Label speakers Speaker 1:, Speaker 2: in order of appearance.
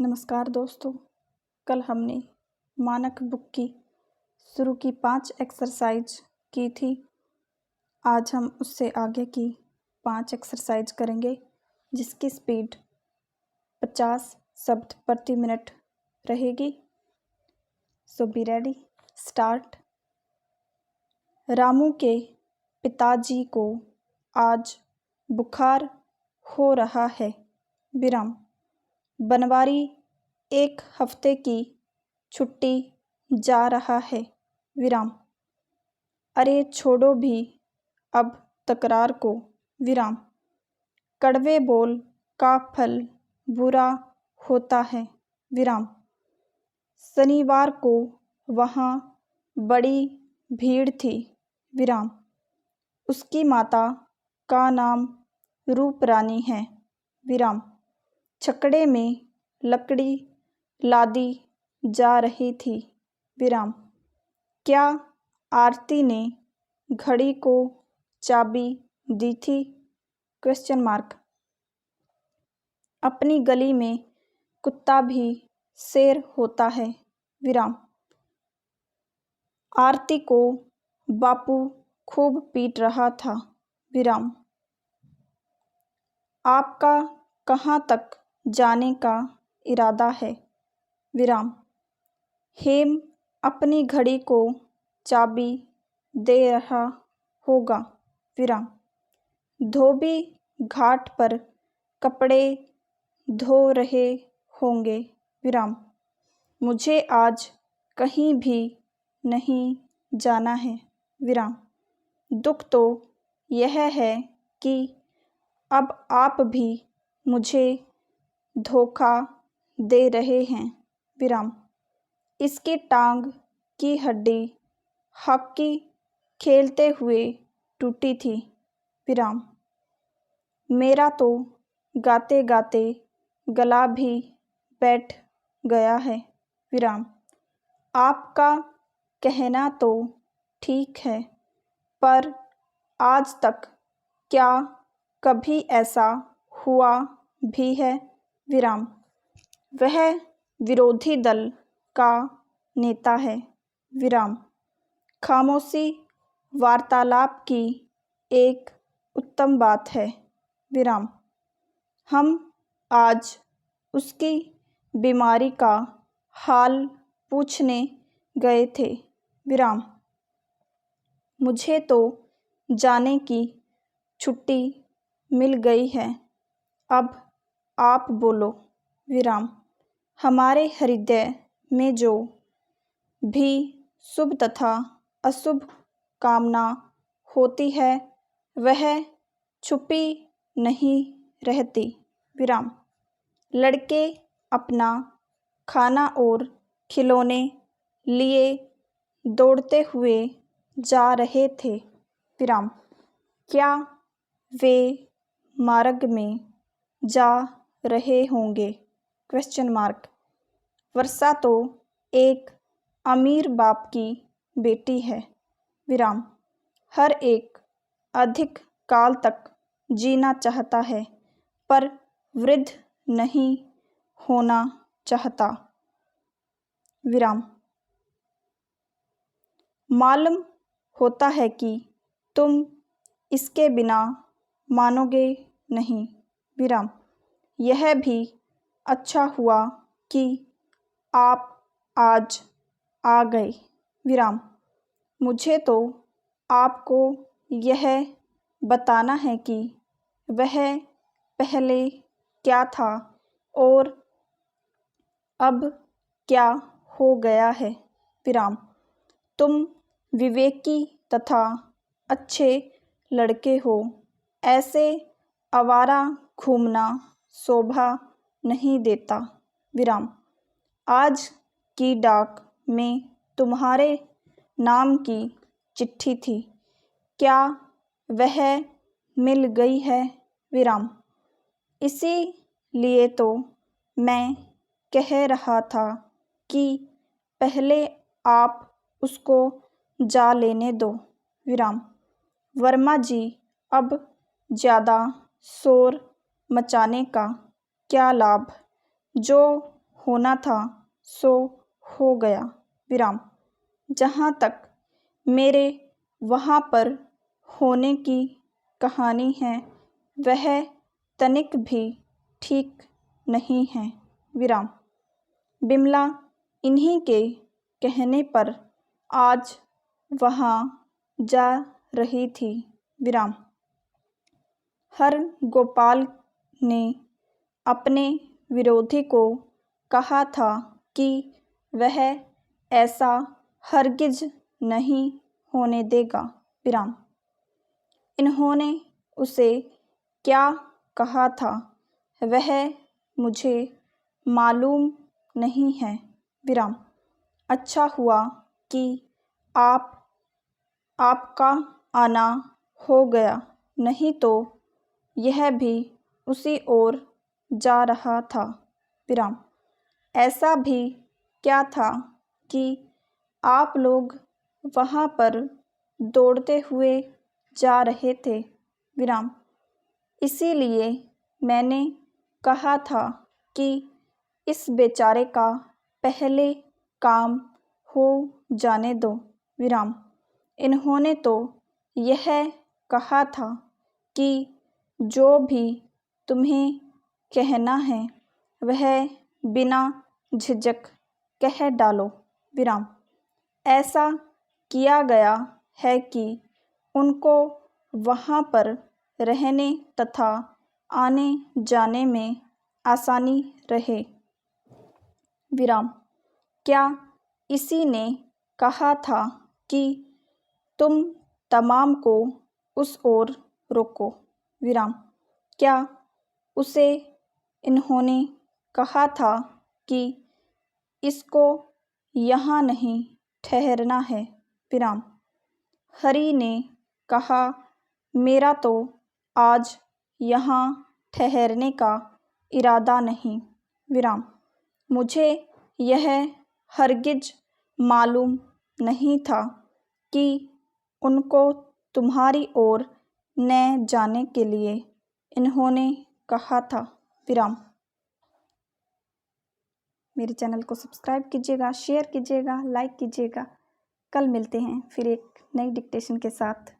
Speaker 1: नमस्कार दोस्तों। कल हमने मानक बुक की शुरू की 5 एक्सरसाइज की थी। आज हम उससे आगे की 5 एक्सरसाइज करेंगे जिसकी स्पीड 50 शब्द प्रति मिनट रहेगी। सो बी रेडी, स्टार्ट। रामू के पिताजी को आज बुखार हो रहा है। विराम। बनवारी 1 हफ्ते की छुट्टी जा रहा है। विराम। अरे छोड़ो भी अब तकरार को। विराम। कड़वे बोल का फल बुरा होता है। विराम। शनिवार को वहाँ बड़ी भीड़ थी। विराम। उसकी माता का नाम रूपरानी है। विराम। छकड़े में लकड़ी लादी जा रही थी। विराम। क्या आरती ने घड़ी को चाबी दी थी? Question mark. अपनी गली में कुत्ता भी शेर होता है। विराम। आरती को बापू खूब पीट रहा था। विराम। आपका कहाँ तक जाने का इरादा है? विराम। हेम अपनी घड़ी को चाबी दे रहा होगा। विराम। धोबी घाट पर कपड़े धो रहे होंगे। विराम। मुझे आज कहीं भी नहीं जाना है। विराम। दुख तो यह है कि अब आप भी मुझे धोखा दे रहे हैं। विराम। इसकी टांग की हड्डी हॉकी खेलते हुए टूटी थी। विराम। मेरा तो गाते गाते गला भी बैठ गया है। विराम। आपका कहना तो ठीक है, पर आज तक क्या कभी ऐसा हुआ भी है? विराम। वह विरोधी दल का नेता है। विराम। खामोशी वार्तालाप की एक उत्तम बात है। विराम। हम आज उसकी बीमारी का हाल पूछने गए थे। विराम। मुझे तो जाने की छुट्टी मिल गई है। अब आप बोलो। विराम। हमारे हृदय में जो भी शुभ तथा अशुभ कामना होती है वह छुपी नहीं रहती। विराम। लड़के अपना खाना और खिलौने लिए दौड़ते हुए जा रहे थे। विराम। क्या वे मार्ग में जा रहे होंगे? Question mark. वर्षा तो एक अमीर बाप की बेटी है। विराम। हर एक अधिक काल तक जीना चाहता है, पर वृद्ध नहीं होना चाहता। विराम। मालूम होता है कि तुम इसके बिना मानोगे नहीं। विराम। यह भी अच्छा हुआ कि आप आज आ गए। विराम। मुझे तो आपको यह बताना है कि वह पहले क्या था और अब क्या हो गया है। विराम। तुम विवेकी तथा अच्छे लड़के हो। ऐसे आवारा घूमना शोभा नहीं देता। विराम। आज की डाक में तुम्हारे नाम की चिट्ठी थी। क्या वह मिल गई है? विराम। इसीलिए तो मैं कह रहा था कि पहले आप उसको जा लेने दो। विराम। वर्मा जी, अब ज़्यादा शोर मचाने का क्या लाभ? जो होना था सो हो गया विराम। जहाँ तक मेरे वहाँ पर होने की कहानी है वह तनिक भी ठीक नहीं है विराम। बिमला इन्हीं के कहने पर आज वहाँ जा रही थी विराम। हर गोपाल ने अपने विरोधी को कहा था कि वह ऐसा हरगिज नहीं होने देगा विराम। इन्होंने उसे क्या कहा था वह मुझे मालूम नहीं है विराम। अच्छा हुआ कि आपका आना हो गया, नहीं तो यह भी उसी ओर जा रहा था विराम। ऐसा भी क्या था कि आप लोग वहाँ पर दौड़ते हुए जा रहे थे विराम। इसीलिए मैंने कहा था कि इस बेचारे का पहले काम हो जाने दो विराम। इन्होंने तो यह कहा था कि जो भी तुम्हें कहना है वह बिना झिझक कह डालो विराम। ऐसा किया गया है कि उनको वहाँ पर रहने तथा आने जाने में आसानी रहे विराम। क्या इसी ने कहा था कि तुम तमाम को उस ओर रोको विराम। क्या उसे इन्होंने कहा था कि इसको यहाँ नहीं ठहरना है विराम। हरि ने कहा मेरा तो आज यहाँ ठहरने का इरादा नहीं विराम। मुझे यह हरगिज मालूम नहीं था कि उनको तुम्हारी ओर न जाने के लिए इन्होंने कहा था विराम। मेरे चैनल को सब्सक्राइब कीजिएगा, शेयर कीजिएगा, लाइक कीजिएगा। कल मिलते हैं फिर एक नई डिक्टेशन के साथ।